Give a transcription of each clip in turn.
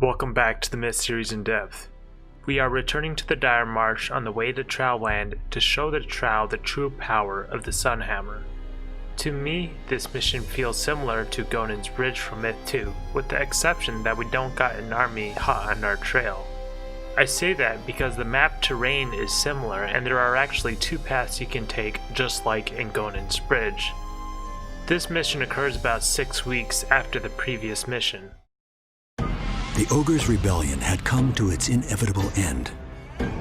Welcome back to the Myth Series in Depth. We are returning to the Dire Marsh on the way to Trowland to show the Trow the true power of the Sunhammer. To me, this mission feels similar to Gonen's Bridge from Myth 2, with the exception that we don't got an army hot on our trail. I say that because the map terrain is similar and there are actually two paths you can take just like in Gonen's Bridge. This mission occurs about 6 weeks after the previous mission. The Ogre's rebellion had come to its inevitable end.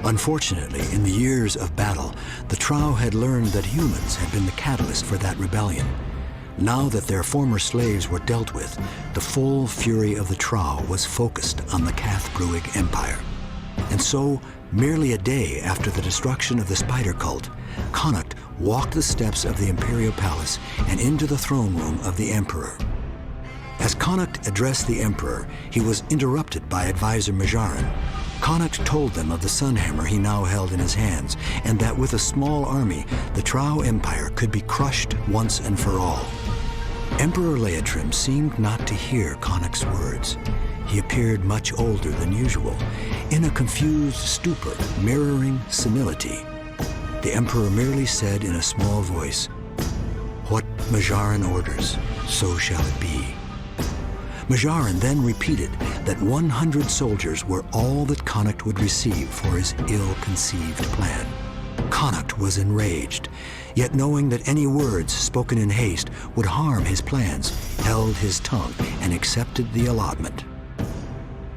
Unfortunately, in the years of battle, the Trow had learned that humans had been the catalyst for that rebellion. Now that their former slaves were dealt with, the full fury of the Trow was focused on the Cath-Bruig Empire. And so, merely a day after the destruction of the Spider Cult, Connacht walked the steps of the Imperial Palace and into the throne room of the Emperor. As Connacht addressed the Emperor, he was interrupted by advisor Majarin. Connacht told them of the Sunhammer he now held in his hands, and that with a small army, the Trow Empire could be crushed once and for all. Emperor Leitrim seemed not to hear Connacht's words. He appeared much older than usual, in a confused stupor mirroring senility. The Emperor merely said in a small voice, "What Majarin orders, so shall it be." Majarin then repeated that 100 soldiers were all that Connacht would receive for his ill-conceived plan. Connacht was enraged, yet knowing that any words spoken in haste would harm his plans, held his tongue and accepted the allotment.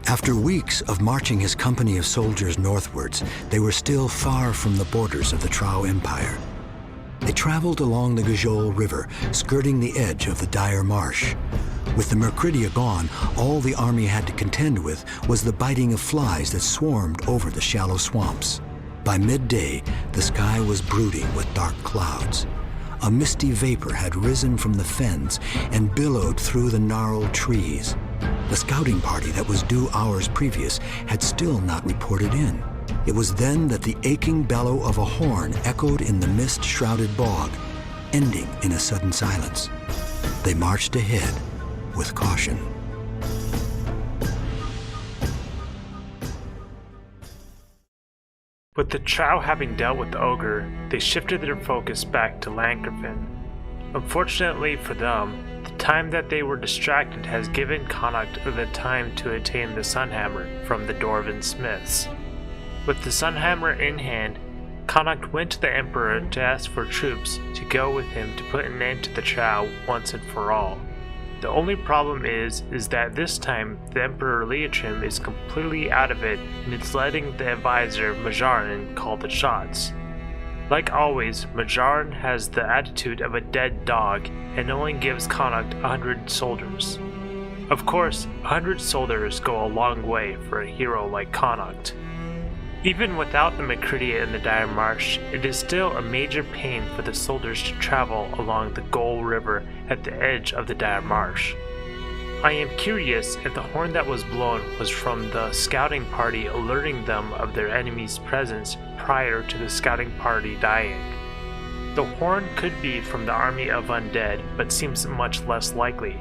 After weeks of marching his company of soldiers northwards, they were still far from the borders of the Trow Empire. They traveled along the Gajol River, skirting the edge of the Dire Marsh. With the Mercridia gone, all the army had to contend with was the biting of flies that swarmed over the shallow swamps. By midday, the sky was brooding with dark clouds. A misty vapor had risen from the fens and billowed through the gnarled trees. The scouting party that was due hours previous had still not reported in. It was then that the aching bellow of a horn echoed in the mist-shrouded bog, ending in a sudden silence. They marched ahead with caution. With the Trow having dealt with the Ogre, they shifted their focus back to Lankerfin. Unfortunately for them, the time that they were distracted has given Connacht the time to attain the Sunhammer from the Dwarven Smiths. With the Sunhammer in hand, Connacht went to the Emperor to ask for troops to go with him to put an end to the Trow once and for all. The only problem is that this time the Emperor Leitrim is completely out of it and is letting the advisor Majarin call the shots. Like always, Majarin has the attitude of a dead dog and only gives Connacht 100 soldiers. Of course, 100 soldiers go a long way for a hero like Connacht. Even without the Mercridia in the Dire Marsh, it is still a major pain for the soldiers to travel along the Gol River at the edge of the Dire Marsh. I am curious if the horn that was blown was from the scouting party alerting them of their enemy's presence prior to the scouting party dying. The horn could be from the army of undead, but seems much less likely.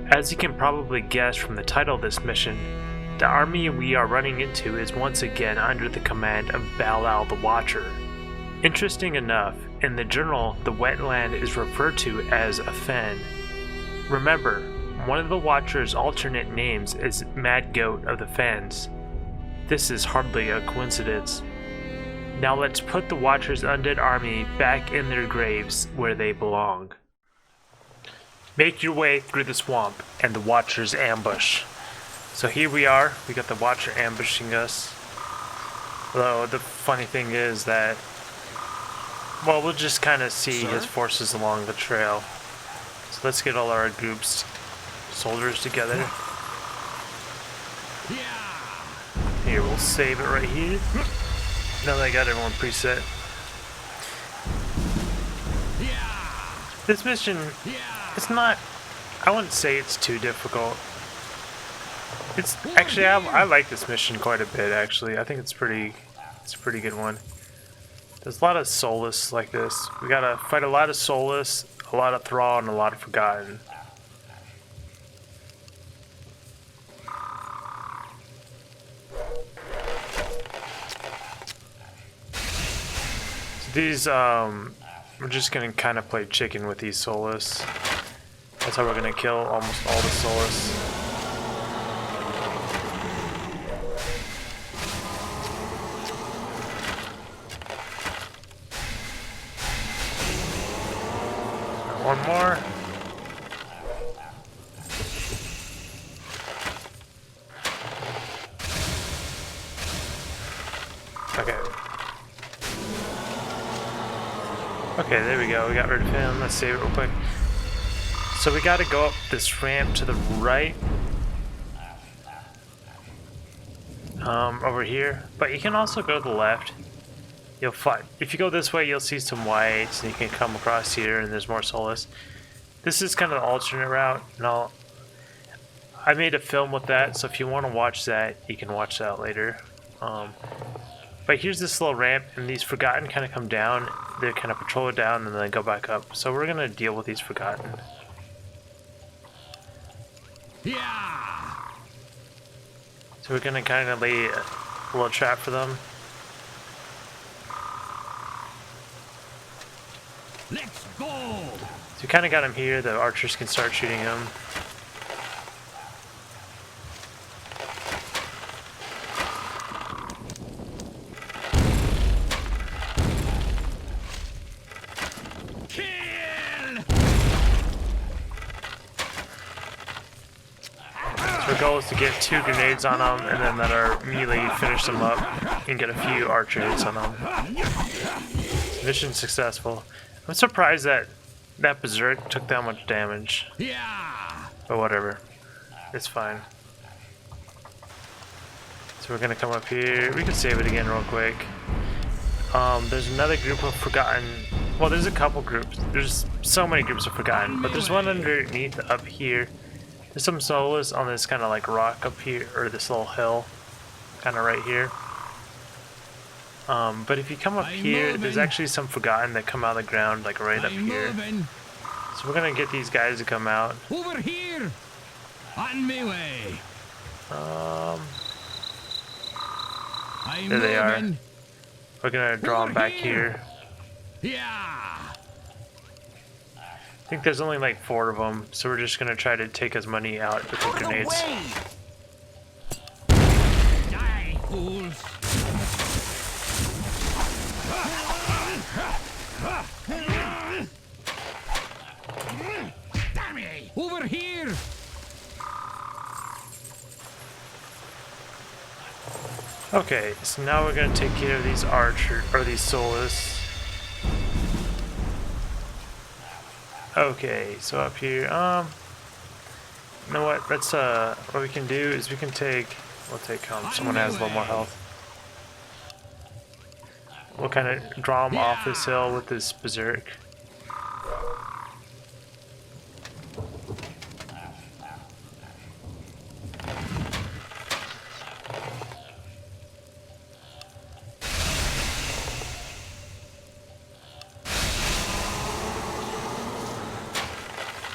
As you can probably guess from the title of this mission, the army we are running into is once again under the command of Bahl'al the Watcher. Interesting enough, in the journal the wetland is referred to as a fen. Remember, one of the Watcher's alternate names is Mad Goat of the Fens. This is hardly a coincidence. Now let's put the Watcher's undead army back in their graves where they belong. Make your way through the swamp and the Watcher's ambush. So here we are, we got the Watcher ambushing us. Although the funny thing is that, well, we'll just kind of see his forces along the trail. So let's get all our groups, soldiers together. Here, we'll save it right here. Now that I got everyone preset. This mission, it's not, I wouldn't say it's too difficult. It's actually, I like this mission quite a bit, actually. I think it's a pretty good one. There's a lot of Soulless like this. We gotta fight a lot of Soulless, a lot of Thrall, and a lot of Forgotten. These, we're just gonna kind of play chicken with these Solus. That's how we're gonna kill almost all the Solus. One more. Okay. Okay, there we go. We got rid of him. Let's save it real quick. So we gotta go up this ramp to the right. Over here. But you can also go to the left. You'll find, if you go this way, you'll see some whites, and you can come across here, and there's more Solus. This is kind of the alternate route, and I made a film with that, so if you want to watch that, you can watch that later. But here's this little ramp, and these Forgotten kind of come down. They kind of patrol it down, and then go back up. So we're gonna deal with these Forgotten. Yeah. So we're gonna kind of lay a little trap for them. Let's go. So we kind of got him here. The archers can start shooting him. Our goal is to get 2 grenades on them, and then let our melee finish them up and get a few archer hits on them. Mission successful. I'm surprised that that berserk took that much damage. Yeah. But whatever, it's fine. So we're gonna come up here. We can save it again real quick. There's another group of Forgotten. Well, there's a couple groups. There's so many groups of Forgotten, but there's one underneath up here. There's some Solus on this kind of like rock up here, or this little hill, kind of right here. But if you come up here, there's actually some Forgotten that come out of the ground, like right up here. So we're gonna get these guys to come out. Over here, on my way. There they are. We're gonna draw them back here. Yeah. I think there's only like 4 of them, so we're just gonna try to take as many out with the grenades. Die, fools. Over here. Okay, so now we're gonna take care of these archer or these Solus. Okay, so up here, you know what? Let's what we can do is we'll take someone has a little more health. We'll kind of draw them off this hill with this berserk.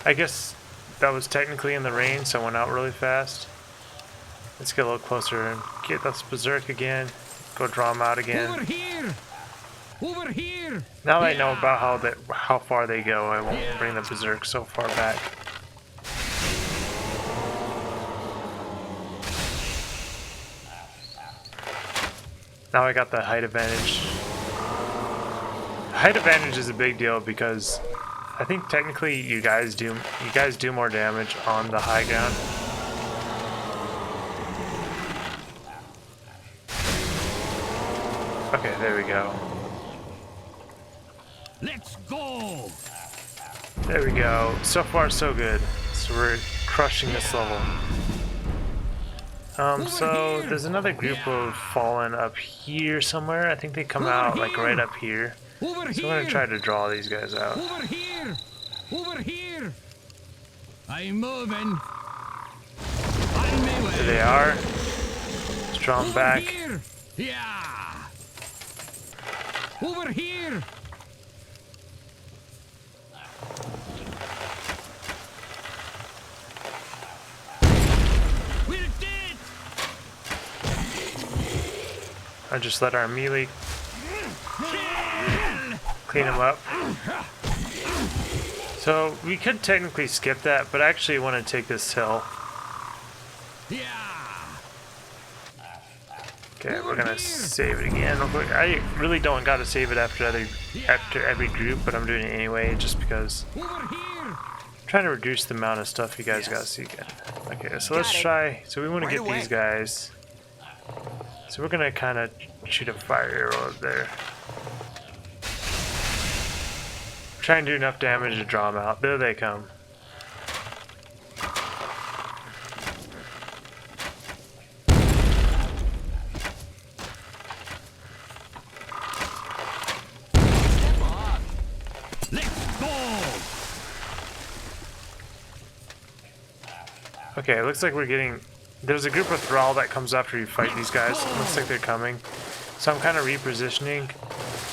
I guess that was technically in the rain, so I went out really fast. Let's get a little closer and get this berserk again. Go draw them out again. Over here. Over here. Now that I know about how far they go, I won't bring the berserk so far back. Now I got the height advantage. Height advantage is a big deal because I think technically you guys do more damage on the high ground. Okay, there we go. Let's go. There we go. So far so good. So we're crushing this level. So there's another group of Fallen up here somewhere. I think they come out like right up here. So I'm gonna try to draw these guys out. Over here. Over here. I'm moving. On my way. There they are. Let's draw them back. Here. Yeah. Over here. We're dead. I just let our melee. Kill. clean them up. So we could technically skip that, but I actually want to take this hill. Yeah. Okay, we're gonna save it again real quick. I really don't gotta save it after every group, but I'm doing it anyway just because Over here. I'm trying to reduce the amount of stuff you guys gotta see again. Okay, so let's try. So we want to get these guys. So we're gonna kind of shoot a fire arrow up there. Try and do enough damage to draw them out. There they come. Okay, it looks like we're getting... There's a group of Thrall that comes after you fight these guys. It looks like they're coming. So I'm kind of repositioning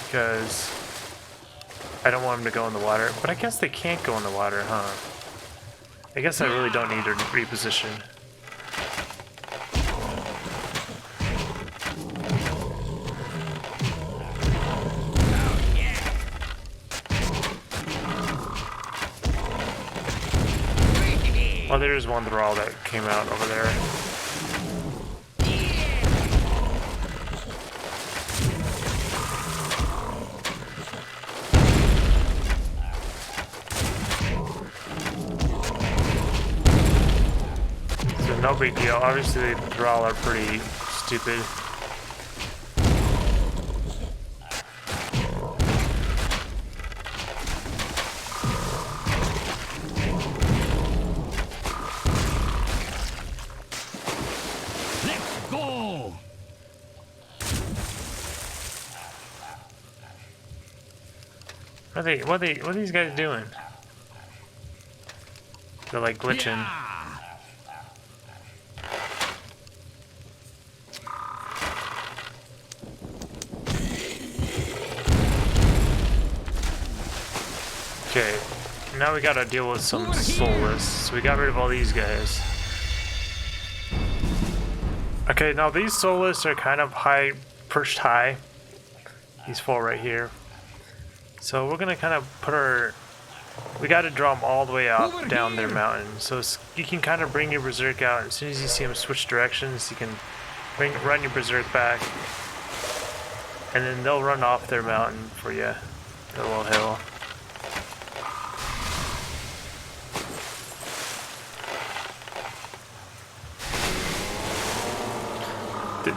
because I don't want them to go in the water. But I guess they can't go in the water, huh? I guess I really don't need to reposition. Oh, there's one Thrall that came out over there. So no big deal. Obviously the Thrall are pretty stupid. What are these guys doing? They're like glitching. Yeah. Okay, now we gotta deal with some soulless. So we got rid of all these guys. Okay, now these soulless are kind of high, perched high. These four right here. So we're gonna kind of put our... We gotta draw them all the way out down their mountain. So you can kind of bring your berserk out. As soon as you see them switch directions, you can run your berserk back. And then they'll run off their mountain for you. Their little hill.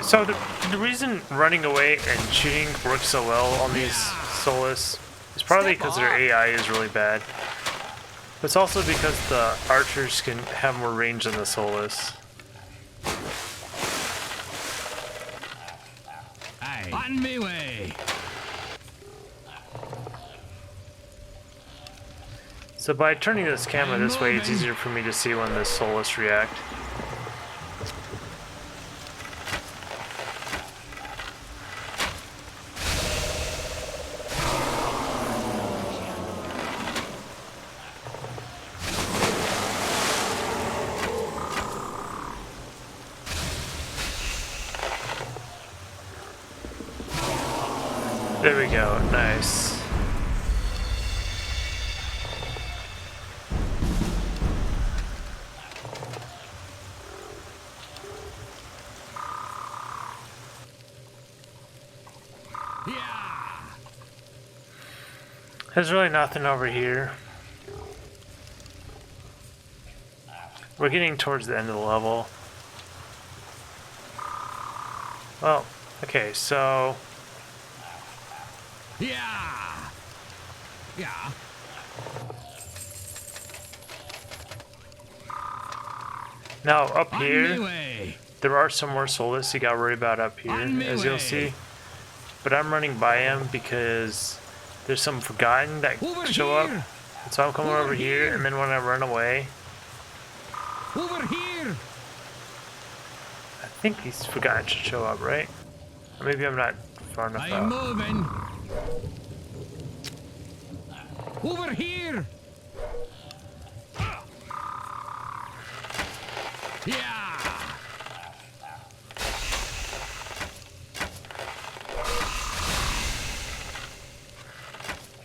So the reason running away and shooting works so well on these soulless is probably because their AI is really bad. But it's also because the archers can have more range than the soulless. Aye. On me way. So by turning this camera this way, it's easier for me to see when the soulless react. There we go, nice. Yeah. There's really nothing over here. We're getting towards the end of the level. Well, okay, so... Yeah. Yeah. Now up On me here, way. there are some more soulless you gotta worry about up here, On me as you'll way. see. But I'm running by them because there's some forgotten that Over show up. here. And so I'm coming over here, and then when I run away, Over here. I think these forgotten should show up, right? Or maybe I'm not far enough I'm out. moving. Over here. Yeah.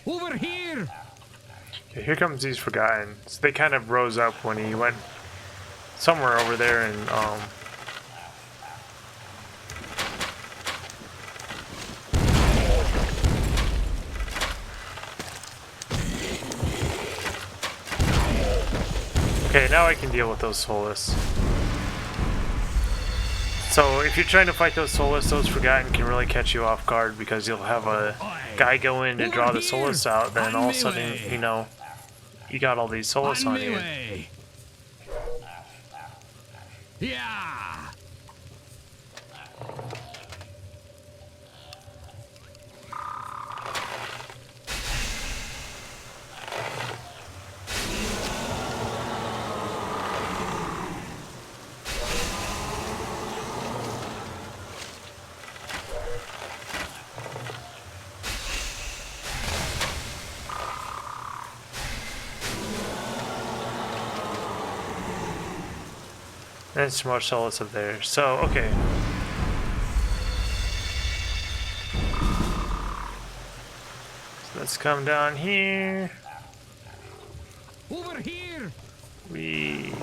Over here! Okay, here comes these Forgotten. So they kind of rose up when he went somewhere over there and okay, now I can deal with those Soulless. So if you're trying to fight those Soulless, those Forgotten can really catch you off guard because you'll have a guy go in to draw the Soulless out, then all of a sudden, you know, you got all these Soulless on you. Yeah! There's some more Soulless up there. So, okay. So let's come down here. Over here! We.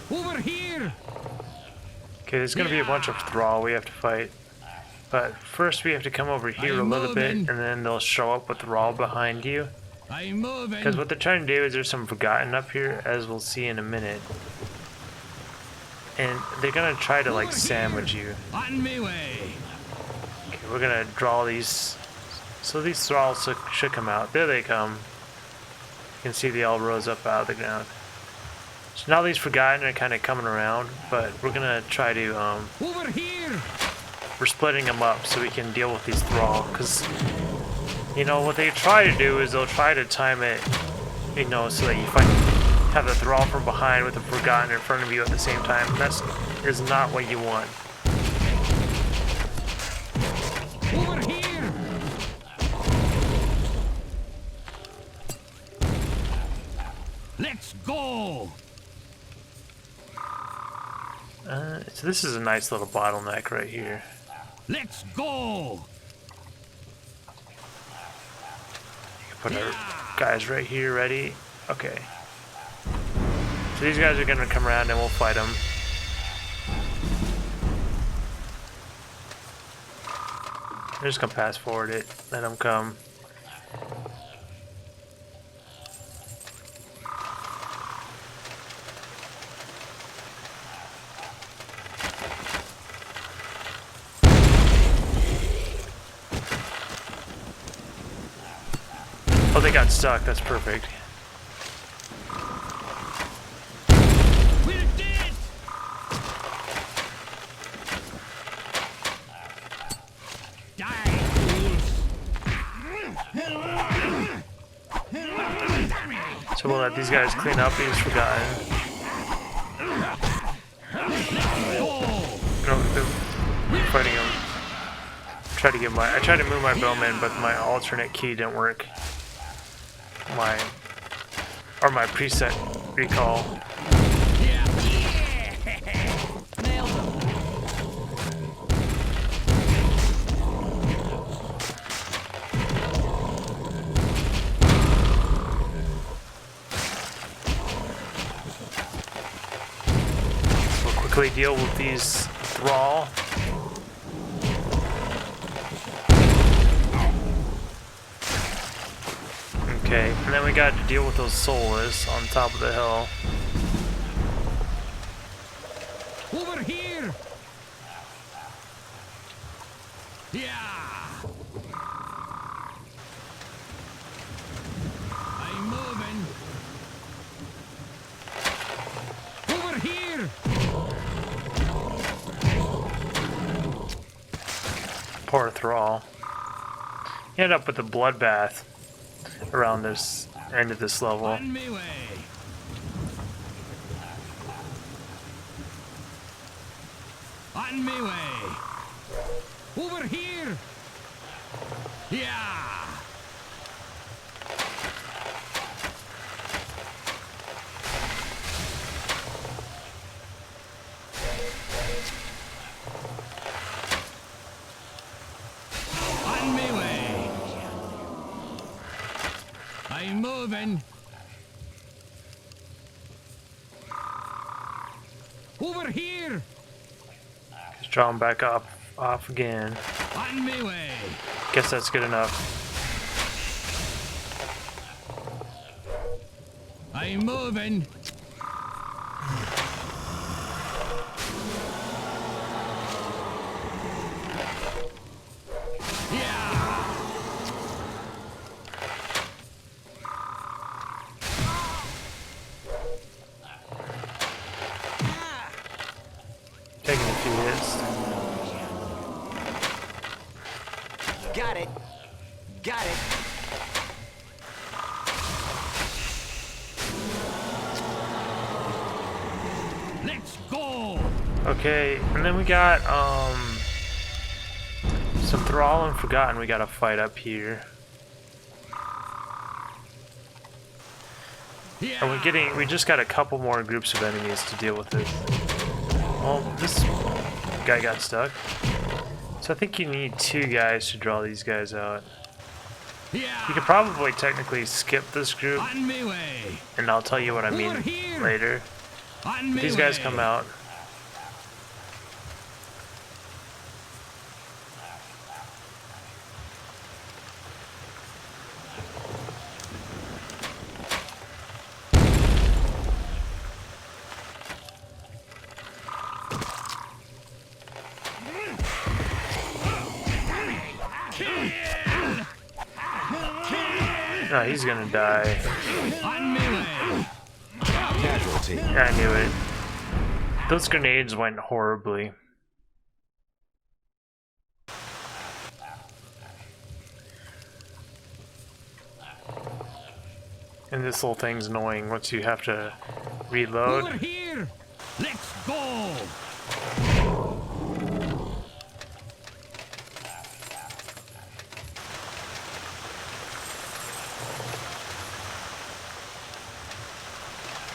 Over here! Okay, there's gonna be a bunch of Thrall we have to fight. But first we have to come over here a little bit, and then they'll show up with Thrall behind you. I'm moving. Because what they're trying to do is there's some Forgotten up here, as we'll see in a minute. And they're gonna try to like sandwich you. On me way. Okay, we're gonna draw these. So these Thralls should come out. There they come. You can see they all rose up out of the ground. So now these Forgotten are kind of coming around, but we're gonna try to Over here! we're splitting them up so we can deal with these Thrall. Because you know what they try to do is they'll try to time it, you know, so that you have the Thrall from behind with the Forgotten in front of you at the same time. That is not what you want. Over here! Let's go! So this is a nice little bottleneck right here. Let's go! Put our guys right here ready. Okay. So these guys are gonna come around and we'll fight them. They're just gonna pass forward it. Let them come. Oh, they got stuck. That's perfect. We're dead! Die, fools! So we'll let these guys clean up these Forgotten. No, they're fighting them. I tried to move my bowman, but my alternate key didn't work. My preset recall. Yeah! Nailed him! We'll quickly deal with these Thrall. Okay, and then we got to deal with those Soulless on top of the hill. Over here! Yeah! I'm moving. Over here! Poor Thrall. You end up with a bloodbath around this end of this level. On me way. On me way. Over here. Yeah. moving. Over here. Just draw him back off again. On me way. Guess that's good enough. I'm moving. Taking a few hits. Got it. Got it. Let's go. Okay, and then we got some Thrall and Forgotten we gotta fight up here. Yeah. And we just got a couple more groups of enemies to deal with it. Well, this guy got stuck. So I think you need 2 guys to draw these guys out. Yeah. You could probably technically skip this group, On me way. and I'll tell you what I mean Over here. later. On me These guys way. come out. No, he's gonna die. On me way. Casualty. Yeah, I knew it. Those grenades went horribly. And this little thing's annoying once you have to reload. Over here. Let's go.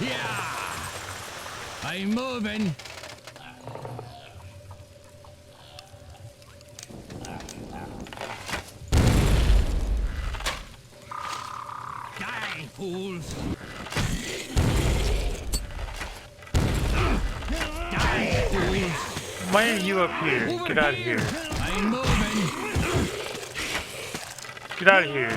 Yeah. I'm moving. Die, fools. Die, fools. Why are you up here? Get out of here. I'm moving. Get out of here.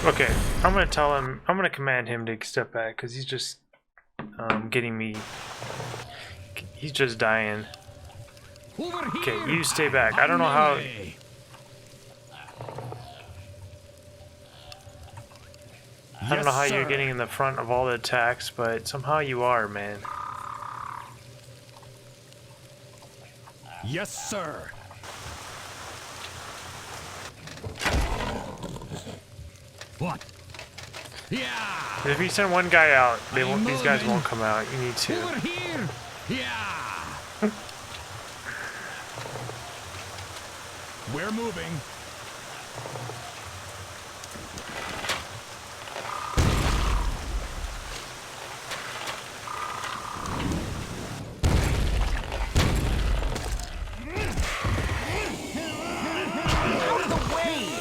Okay, I'm gonna tell him, I'm gonna command him to step back because he's just getting me. He's just dying. Over here. Okay, you stay back. I don't know how. I don't know how you're getting in the front of all the attacks, but somehow you are, man. Yes, sir. What? Yeah. If you send one guy out, they won't. These guys won't come out. You need 2. Over here. Yeah. We're moving. Out of the way!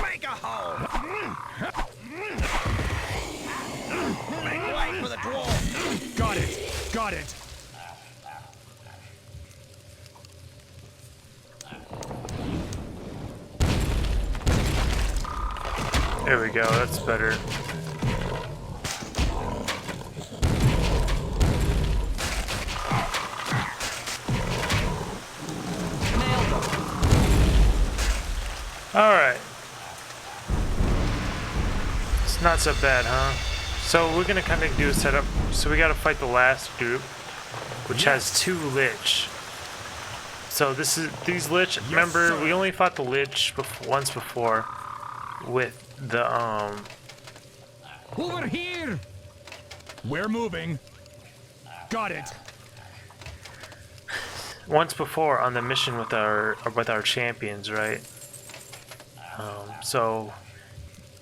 Make a hole! Make way for the dwarf! Got it! Got it! There we go. That's better. Alright. It's not so bad, huh? So we're gonna kind of do a setup. So we gotta fight the last group, which has 2 Lich. So these Lich, remember, we only fought the Lich once before with the, Over here. We're moving. Got it. once before on the mission with our champions, right?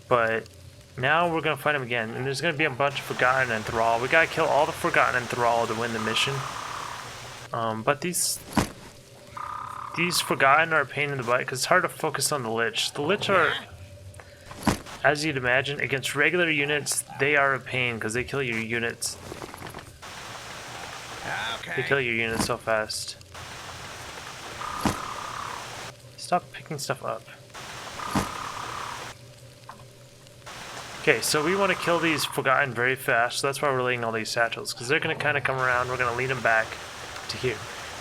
But now we're gonna fight him again, and there's gonna be a bunch of Forgotten and Thrall. We gotta kill all the Forgotten and Thrall to win the mission. But these these Forgotten are a pain in the butt because it's hard to focus on the Lich. The Lich are, as you'd imagine, against regular units, they are a pain because they kill your units. They kill your units so fast. Stop picking stuff up. Okay, so we want to kill these Forgotten very fast, so that's why we're laying all these satchels, because they're going to kind of come around, we're going to lead them back to here.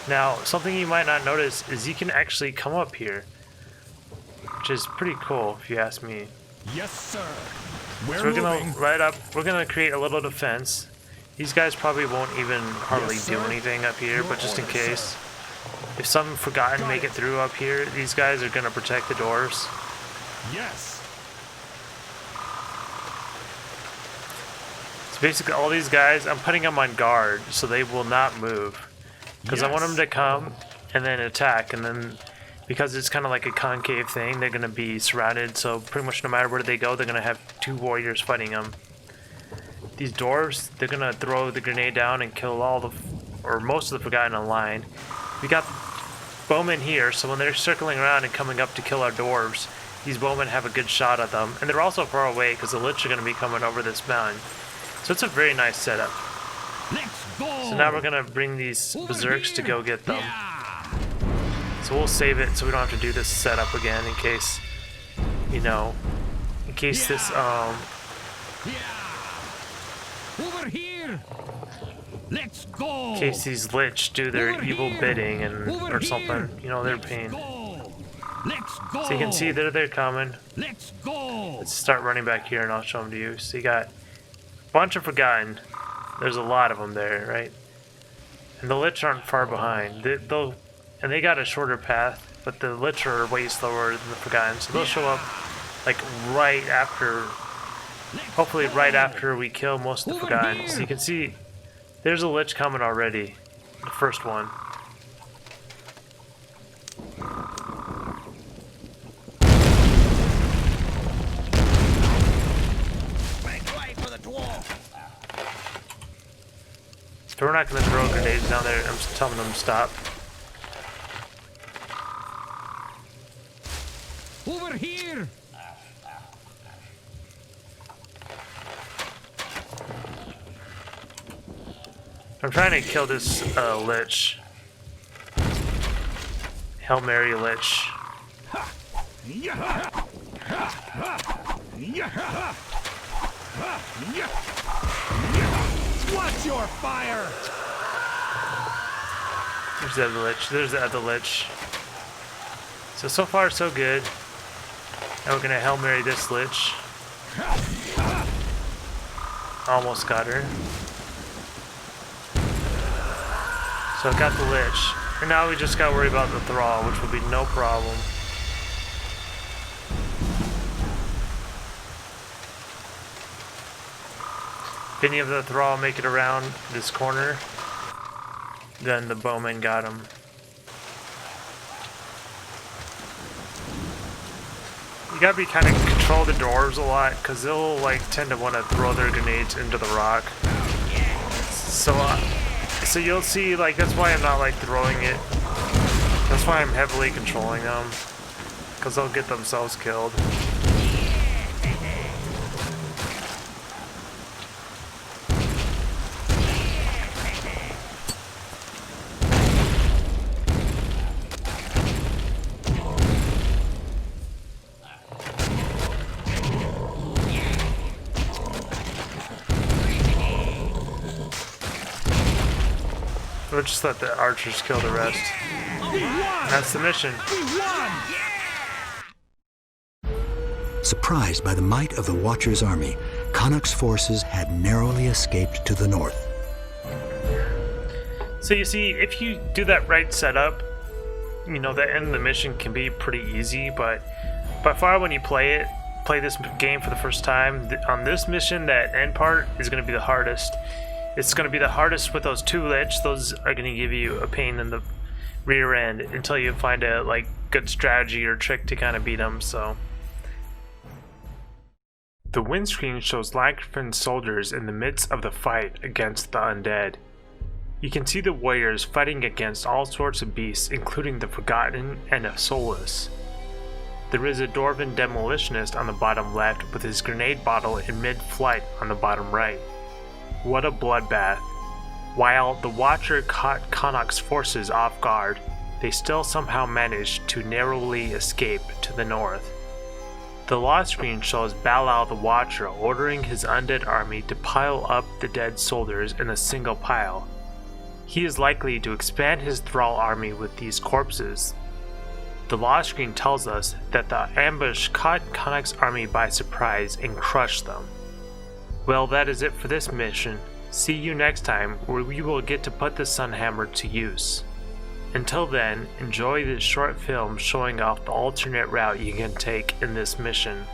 Now, something you might not notice is you can actually come up here, which is pretty cool if you ask me. Yes, sir. So we're going to ride up, we're going to create a little defense. These guys probably won't even hardly do anything up here, but just in case. If some Forgotten make it through up here, these guys are going to protect the doors. Yes. So basically all these guys, I'm putting them on guard so they will not move. Because I want them to come and then attack, and then because it's kind of like a concave thing, they're going to be surrounded, so pretty much no matter where they go, they're going to have two warriors fighting them. These dwarves, they're going to throw the grenade down and kill all the, or most of the Forgotten online. We got bowmen here, so when they're circling around and coming up to kill our dwarves, these bowmen have a good shot at them, and they're also far away because the Lich are going to be coming over this mountain. So it's a very nice setup. Let's go. So now we're going to bring these berserks to go get them. Yeah. So we'll save it so we don't have to do this setup again in case, you know, in case this, Yeah. Over here. Let's go. in case these Lich do their Over evil here. bidding and Over or something, here. you know, their Let's pain. go. Let's go. So you can see they're coming. Let's go. Let's start running back here and I'll show them to you. So you got a bunch of Forgotten. There's a lot of them there, right? And the Lich aren't far behind. And they got a shorter path, but the Lich are way slower than the Forgotten, so they'll show up like right after, hopefully right after we kill most of the Forgotten. So you can see there's a Lich coming already, the first one. Make way for the dwarf. So we're not going to throw grenades down there. I'm just telling them to stop. Over here. I'm trying to kill this Lich. Hail Mary Lich. Watch your fire. There's the other Lich. There's the other Lich. So far so good. Now we're gonna Hail Mary this Lich. Almost got her. So I got the Lich. And now we just gotta worry about the Thrall, which will be no problem. If any of the Thrall make it around this corner, then the bowman got him. You gotta be kind of control the dwarves a lot, because they'll like tend to want to throw their grenades into the rock. So you'll see, like, that's why I'm not like throwing it. That's why I'm heavily controlling them, because they'll get themselves killed. We'll just let the archers kill the rest. That's the mission. Surprised by the might of the Watcher's army, Connacht's forces had narrowly escaped to the north. So you see, if you do that right setup, you know, the end of the mission can be pretty easy, but by far when you play this game for the first time, on this mission, that end part is going to be the hardest. It's going to be the hardest with those two Lich. Those are going to give you a pain in the rear end until you find a like good strategy or trick to kind of beat them. So the windscreen shows Langren's soldiers in the midst of the fight against the undead. You can see the warriors fighting against all sorts of beasts, including the Forgotten and a Soulless. There is a Dwarven demolitionist on the bottom left with his grenade bottle in mid-flight on the bottom right. What a bloodbath. While the Watcher caught Connacht's forces off guard, they still somehow managed to narrowly escape to the north. The lost screen shows Bahl'al the Watcher ordering his undead army to pile up the dead soldiers in a single pile. He is likely to expand his thrall army with these corpses. The lost screen tells us that the ambush caught Connacht's army by surprise and crushed them. Well, that is it for this mission. See you next time, where we will get to put the Sunhammer to use. Until then, enjoy this short film showing off the alternate route you can take in this mission.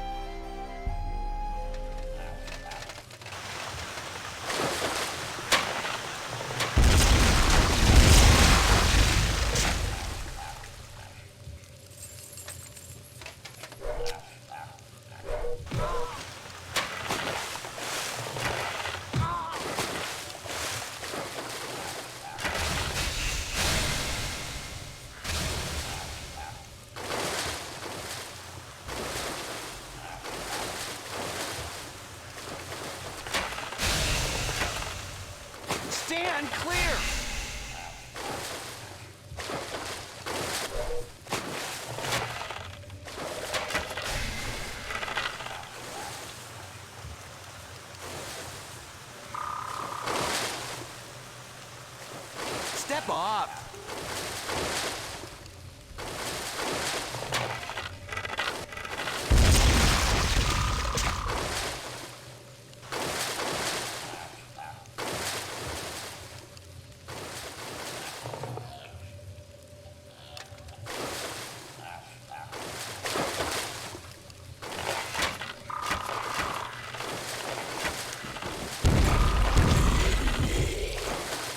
Stand clear! Step up!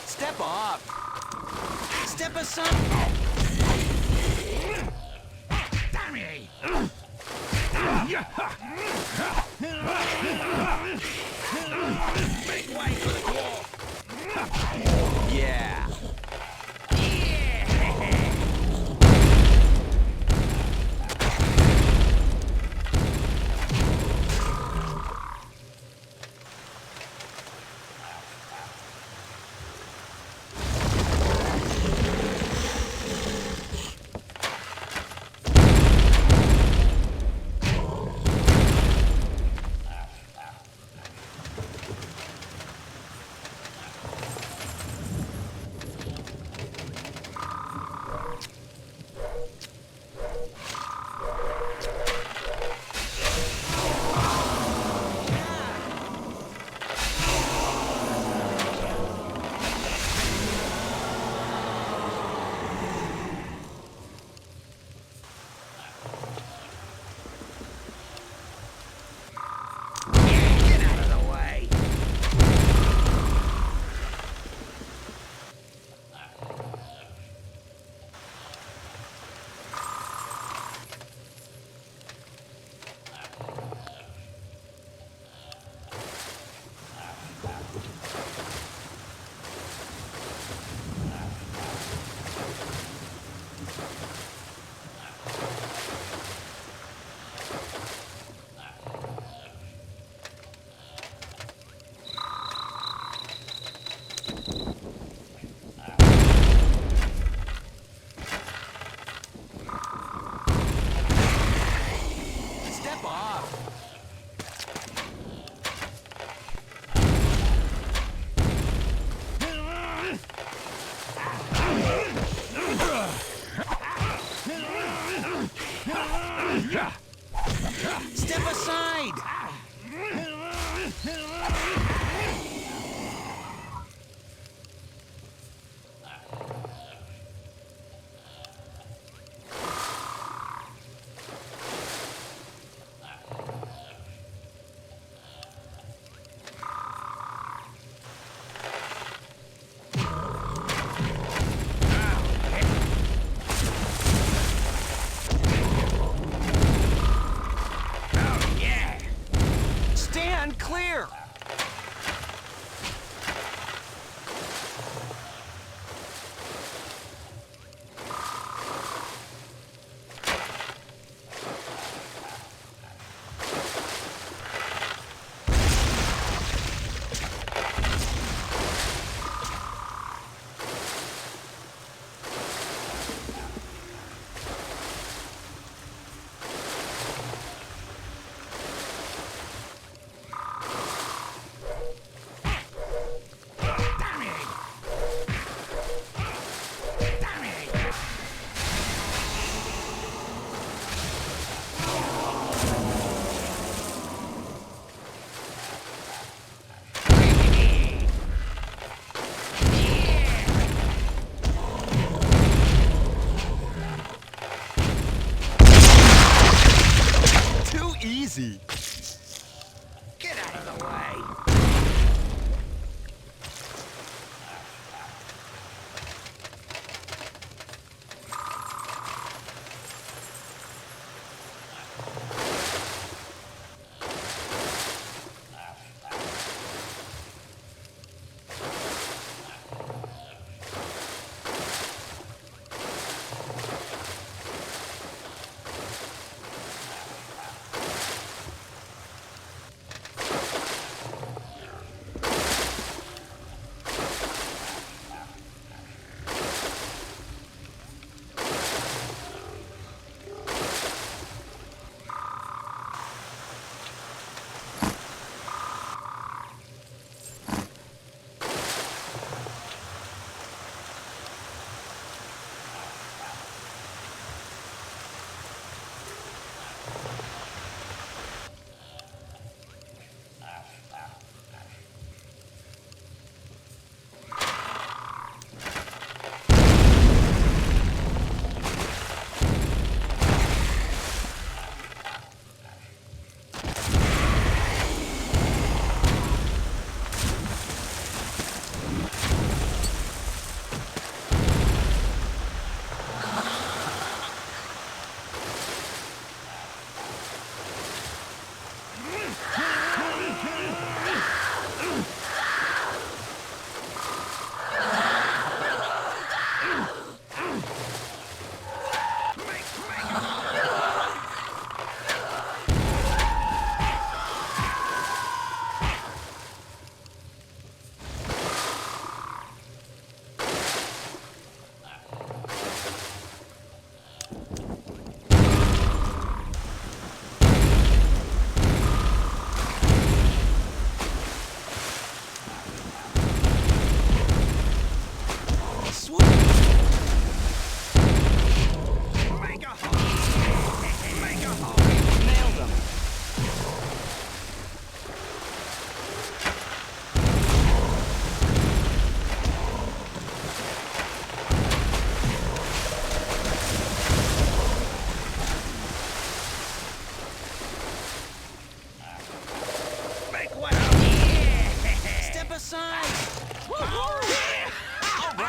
Step up! Step aside! Dammy! Make way for the dwarf! Yeah!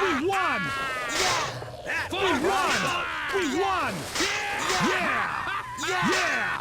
We won! We won! We won! Yeah! Yeah!